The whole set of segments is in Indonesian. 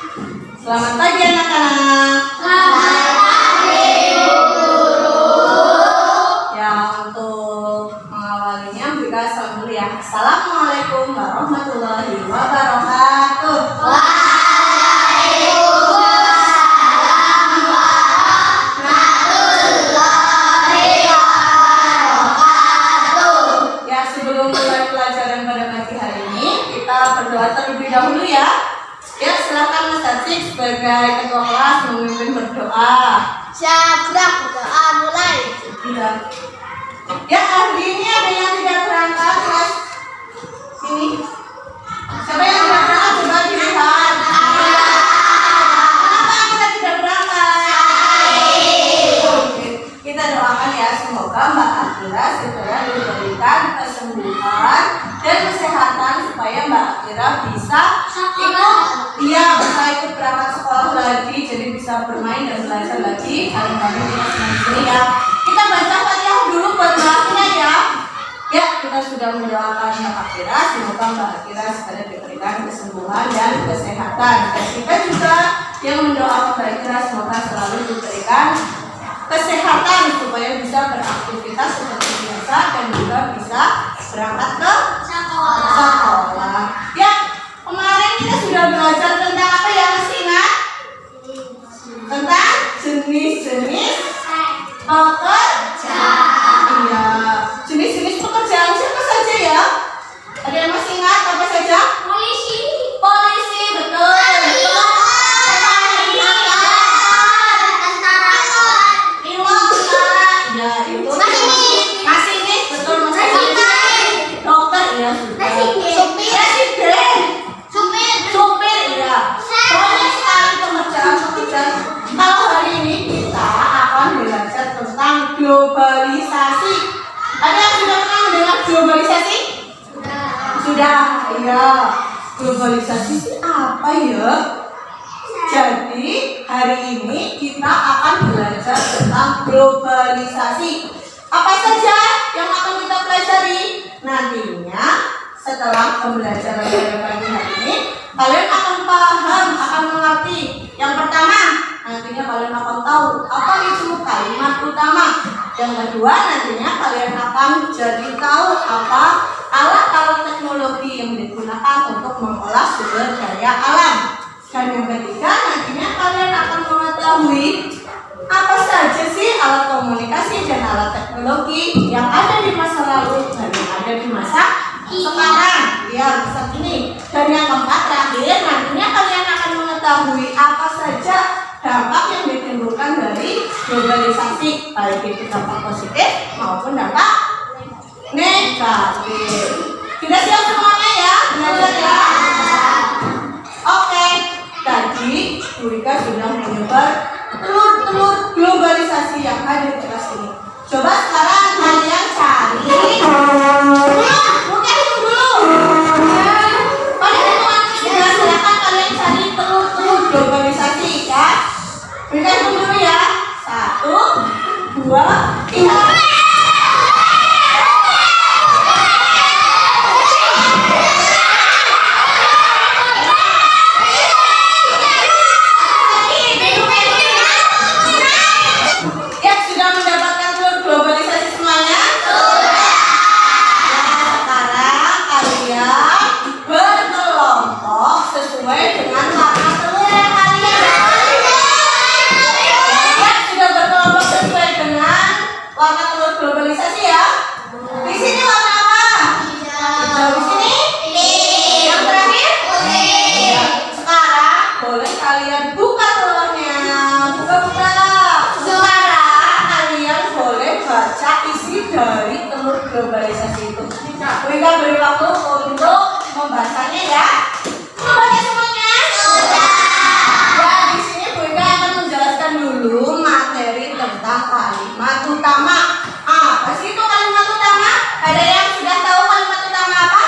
Selamat pagi anak-anak. Selamat pagi guru. Ya, untuk mengawalinya kita salam dulu ya. Assalamualaikum warahmatullahi wabarakatuh. Ya, sebelum mulai pelajaran pada pagi hari ini, kita berdoa terlebih dahulu ya. Ya, silakan Mas Atik sebagai ketua kelas memimpin berdoa. Siap, berdoa mulai. Iya. Ya, hari ini ada yang tidak berangkat kelas ini. Siapa yang tidak berangkat coba dilihat. Kenapa kita tidak berangkat? Oke. Kita doakan ya, semoga Mbak Akira segera diberikan kesembuhan dan kesehatan supaya Mbak Akira bisa ikut berangkat sekolah lagi, jadi bisa bermain dan belajar lagi. Hari-hari kita sendiri ya. Kita baca Fatihah dulu buat Mbak Akira ya. Ya, kita sudah mendoakan Mbak Akira, semoga Mbak Akira segera diberikan kesembuhan dan kesehatan. Dan kita juga yang mendoakan Mbak Akira semoga selalu diberikan kesehatan supaya bisa beraktivitas seperti biasa dan juga bisa berangkat ke sekolah. Ya, kemarin kita sudah belajar tentang apa ya, masih ingat? Tentang jenis-jenis pekerjaan. Iya, jenis-jenis pekerjaan siapa saja ya? Ada yang masih ingat apa saja? Polisi, betul. Ya, itu masinis, betul, masinis. Dokter, ya sudah. Supir, ya. Banyak sekali pekerjaan. Kalau hari ini kita akan belajar tentang globalisasi. Ada yang sudah pernah mendengar globalisasi? Sudah, ya. Globalisasi itu apa ya? Jadi hari ini kita akan belajar tentang globalisasi. Apa saja yang akan kita pelajari? Nantinya setelah pembelajaran pada pagi hari ini, kalian akan paham, akan mengerti. Yang pertama, nantinya kalian akan tahu apa itu kalimat utama. Yang kedua, nantinya kalian akan jadi tahu apa alat-alat teknologi yang digunakan untuk mengolah sumber daya alam. Dan yang ketiga, nantinya kalian akan mengetahui apa saja sih alat komunikasi dan alat teknologi yang ada di masa lalu dan yang ada di masa sekarang. Ya, saat ini. Dan yang keempat, terakhir, nantinya kalian akan mengetahui apa saja dampak yang ditimbulkan dari globalisasi, baik itu dampak positif maupun dampak negatif. Kita siap semuanya ya, belajar ya. Oke. Tadi Bu Rika sudah menyebar telur-telur globalisasi yang ada di kelas ini. Coba sekarang kalian cari. Mungkin itu dulu. Pada teman sudah silakan kalian cari telur-telur globalisasi ya. Rika hitung dulu ya. 1, 2, 3. Globalisasi itu. Rika beri waktu untuk membacanya ya. Membaca semuanya? Sudah. Ya, di sini Bu Rika akan menjelaskan dulu materi tentang kalimat utama. Apa sih itu kalimat utama? Ada yang sudah tahu kalimat utama apa?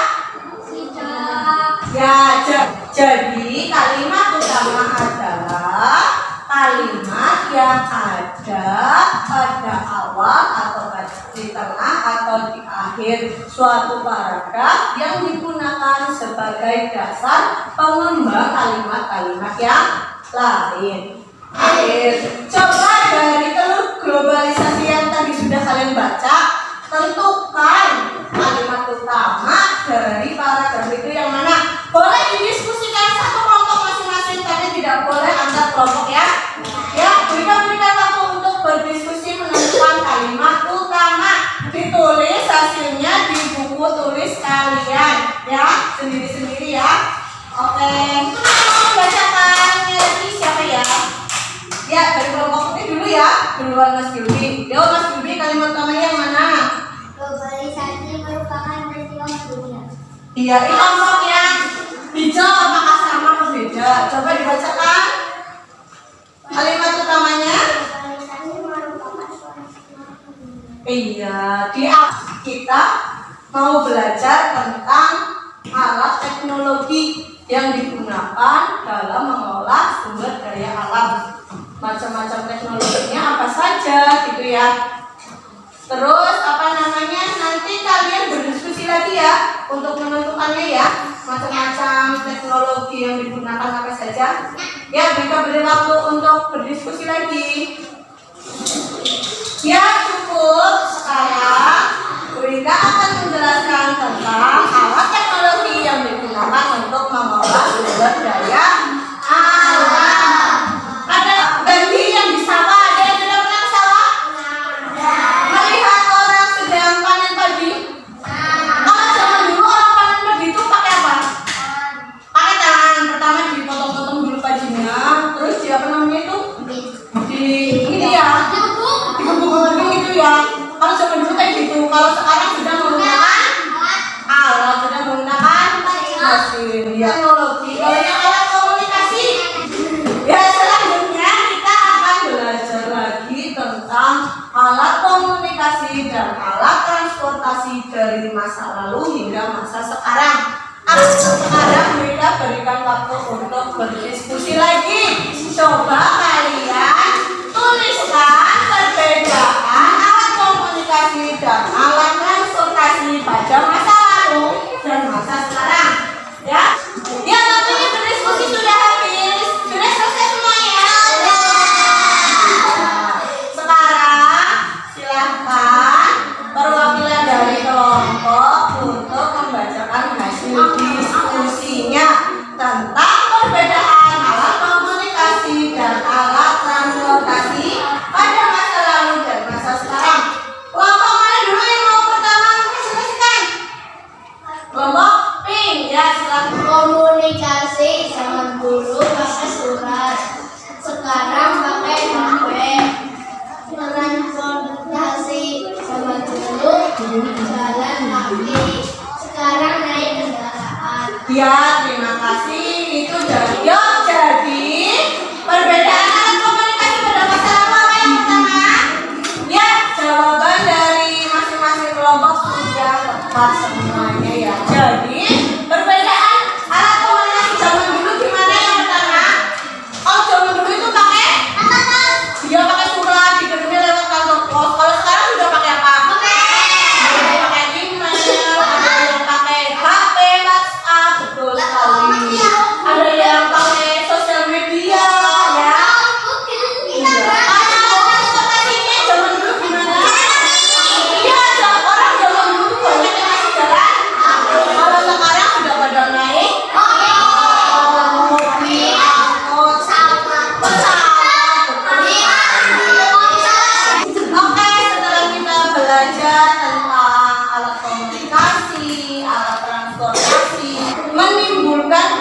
tidak. Ya, jadi kalimat utama adalah kalimat yang ada pada awal atau di tengah atau di akhir suatu paragraf yang digunakan digunakan sebagai dasar pengembang kalimat-kalimat yang lain. Coba dari telur globalisasi yang tadi sudah kalian baca, tentukan kalimat utama dari paragraf itu yang mana. Boleh didiskusikan satu kelompok masing-masing, tapi tidak boleh antar kelompok ya. Ya, berikan waktu untuk berdiskusi menentukan kalimat utama. Ditulis hasilnya di buku tulis kalian ya, sendiri-sendiri ya. Oke, bacakan lagi siapa ya? Ya, dari kelompok putih dulu ya. Duluan Mas Gilby. Yo Mas Gilby, kalimat utamanya yang mana? Globalisasi merupakan peristiwa dunia. Iya, ini kelompok yang hijau apakah sama atau beda? Coba dibacakan kalimat utamanya. Globalisasi merupakan peristiwa dunia. Iya, kita mau belajar tentang alat teknologi yang digunakan dalam mengolah sumber daya alam. Macam-macam teknologinya apa saja gitu ya. Terus apa namanya, nanti kalian berdiskusi lagi ya untuk menentukannya ya, macam-macam teknologi yang digunakan apa saja ya. Mereka beri waktu untuk berdiskusi lagi ya. Cukup. Sekarang Rika akan menjelaskan tentang alat teknologi yang digunakan untuk mengolah sumber daya alam. Ada bagi yang di sawah, ada yang tidak pernah ke sawah? Melihat orang sedang panen padi. Kalau zaman dulu orang panen padi itu pakai apa? Pakai tangan. Pertama dipotong-potong dulu padinya, terus di apa namanya itu? Di ini ya, dibungkus-bungkus gitu ya. Kalau zaman dulu kayak gitu. Kalau sekarang sudah menggunakan alat, sudah menggunakan mesin ya. Teknologi. Kalau yang alat komunikasi ya, selanjutnya kita akan belajar lagi tentang alat komunikasi dan alat transportasi dari masa lalu hingga masa sekarang. Sekarang kita berikan waktu untuk berdiskusi lagi. Coba kalian tuliskan perbedaan alat komunikasi dan alat transportasi pada masa lalu dan masa sekarang. Ya, ya tentunya berdiskusi sudah habis. Sudah selesai semuanya. Sekarang silahkan perwakilan dari kelompok untuk membacakan hasil diskusinya tentang perbedaan alat komunikasi dan alat transportasi pada masa lalu dan masa sekarang. Kelompok mana dulu yang mau pertama presentasikan? Kelompok pink ya, silakan. Komunikasi zaman dulu pakai surat, sekarang pakai HP. Transportasi zaman dulu jalan kaki, sekarang naik kendaraan. Ya, terima kasih. Itu jadi perbedaan alat komunikasi pada masa lalu apa yang pertama? Ya, jawaban dari masing-masing kelompok sudah tepat semuanya ya. Jadi perbedaan alat komunikasi zaman dulu gimana yang pertama? Oh, zaman dulu itu pakai dia pakai surat, dikirimnya lewat kantor pos. Kalau sekarang sudah pakai apa? Ada yang pakai email, ada yang pakai HP, WhatsApp, betul sekali. Ada yang pakai sosial media, ya. Transportasinya zaman dulu gimana? Iya, orang zaman dulu banyak yang masih jalan. Kalau sekarang sudah pada naik. Oke, setelah kita belajar tentang alat komunikasi, alat transportasi, menimbulkan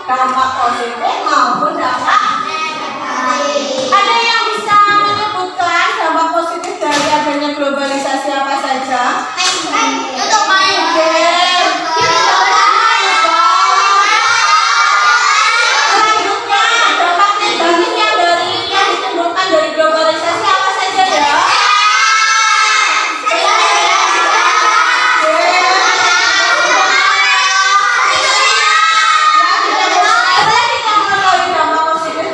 dampak positif maupun dampak negatif. Ada yang bisa menyebutkan dampak positif dari adanya globalisasi apa saja? Untuk main game. Selanjutnya, dampak negatif yang ditimbulkan dari globalisasi apa saja ya? Kita mengetahui dampak positif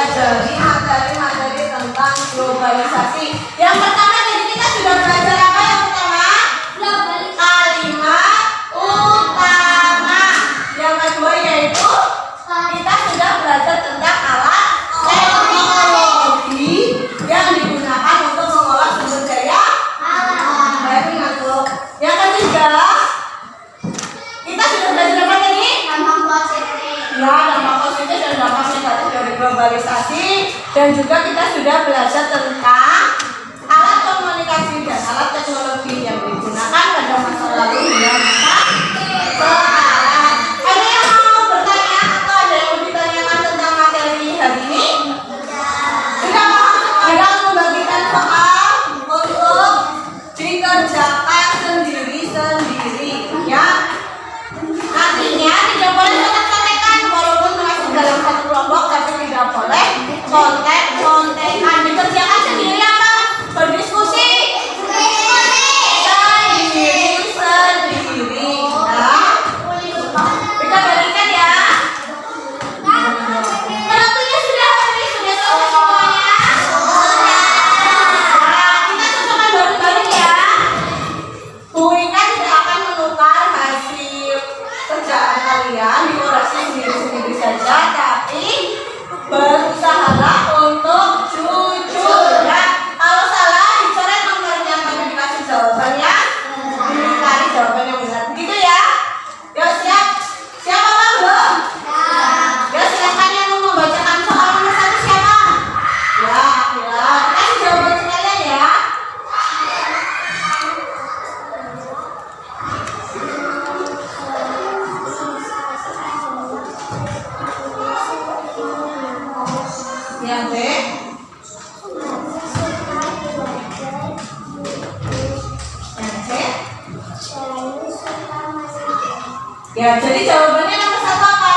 mempelajari materi-materi tentang globalisasi. Yang pertama tadi kita sudah belajar apa yang pertama? Kalimat utama. Yang kedua yaitu kita sudah belajar tentang alat teknologi yang digunakan untuk mengolah sumber daya alam. Baik, tuh. Yang ketiga kita sudah belajar apa tadi? Dampak positif. Ya, dampak positif dan dampak negatif dari globalisasi, dan juga kita sudah belajar tentang alat komunikasi dan alat teknologi yang digunakan pada masa lalu hingga masa sekarang. Ada yang mau bertanya atau ada yang mau ditanyakan tentang materi hari ini? Sudah paham semua? Membagikan soal untuk dikerjakan sendiri-sendiri, ya. Nantinya tidak boleh kontek-kontekan walaupun masuk dalam satu kelompok, tapi tidak boleh kontek-kontekan. Dikerjakan sendiri apa? Berdiskusi sendiri-sendiri. Nah, kita berikan ya. Waktunya sudah habis, sudah selesai semuanya. Nah, kita coba bareng-bareng ya. Bu Ika tidak akan menukar hasil kerjaan kalian, dikoreksi sendiri-sendiri saja, tapi berusahalah untuk jujur ya. Kalau salah dicoret nomornya, tapi dikasih jawabannya, dicari jawaban yang benar, begitu ya. Ya siap, siapa bang belum? Ya silakan yang mau membacakan soal nomor 1 siapa? Ya, Akila, kasih jawaban sekalian ya. Yang B. Yang C. Ya, jadi jawabannya nomor 1 apa?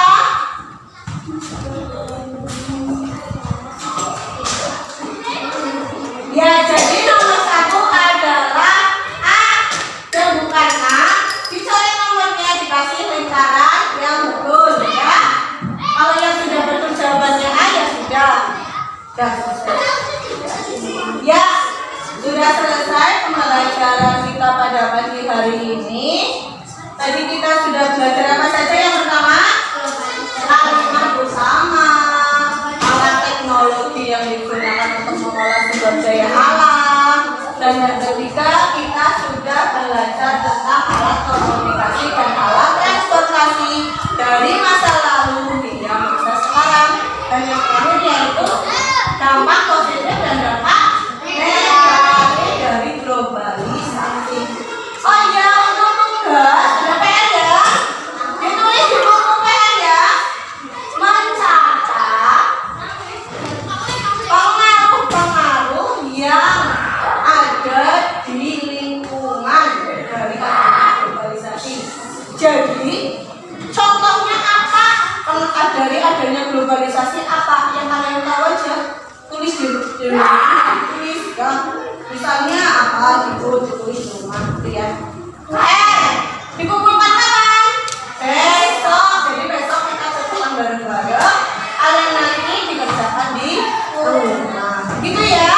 Ya, jadi nomor 1 adalah A. Dan bukan A. Dicoret nomornya, dikasih lingkaran yang betul ya. Kalau yang sudah betul jawabannya A ya sudah. Sudah selesai. Ya, sudah selesai pembelajaran kita pada pagi hari ini. Tadi kita sudah belajar apa saja? Yang pertama, kalimat utama, alat teknologi yang digunakan untuk mengolah sumber daya alam, dan yang ketiga kita sudah belajar tentang alat komunikasi dan alat transportasi dari masa lalu hingga masa sekarang, dan yang terakhir yaitu dampak positif dan dampak negatif dari globalisasi. Oh iya, untuk tugas ada PR ya, ditulis di buku PR ya, mencatat pengaruh-pengaruh yang ada di lingkungan dari globalisasi. Jadi contohnya apa? Dari adanya globalisasi apa yang kalian tahu aja, tulis tulis ya. Misalnya apa gitu, ditulis rumah gitu ya. Dikumpulkan kapan? Besok. Jadi besok kita cocokkan bareng-bareng. Kalian nanti dikerjakan di rumah. Gitu ya.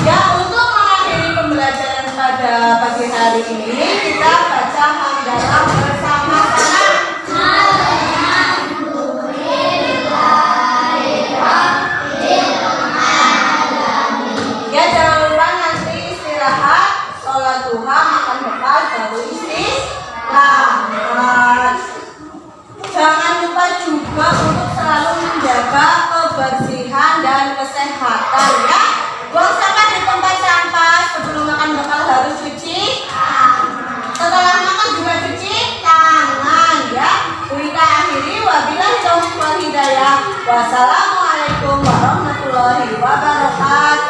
Ya, untuk mengakhiri pembelajaran pada pagi hari ini, kita baca hamdalah bersama-sama. Ya, jangan lupa nanti istirahat, sholat duha, makan bekal, baru istirahat. Jangan lupa juga untuk selalu menjaga kebersihan dan kesehatan ya. Buang sampah di tempat sampah, sebelum makan bekal harus cuci. Setelah makan juga cuci tangan ya. Kita akhiri, wabillahi taufiq wal hidayah. Wassalamualaikum warahmatullahi wabarakatuh.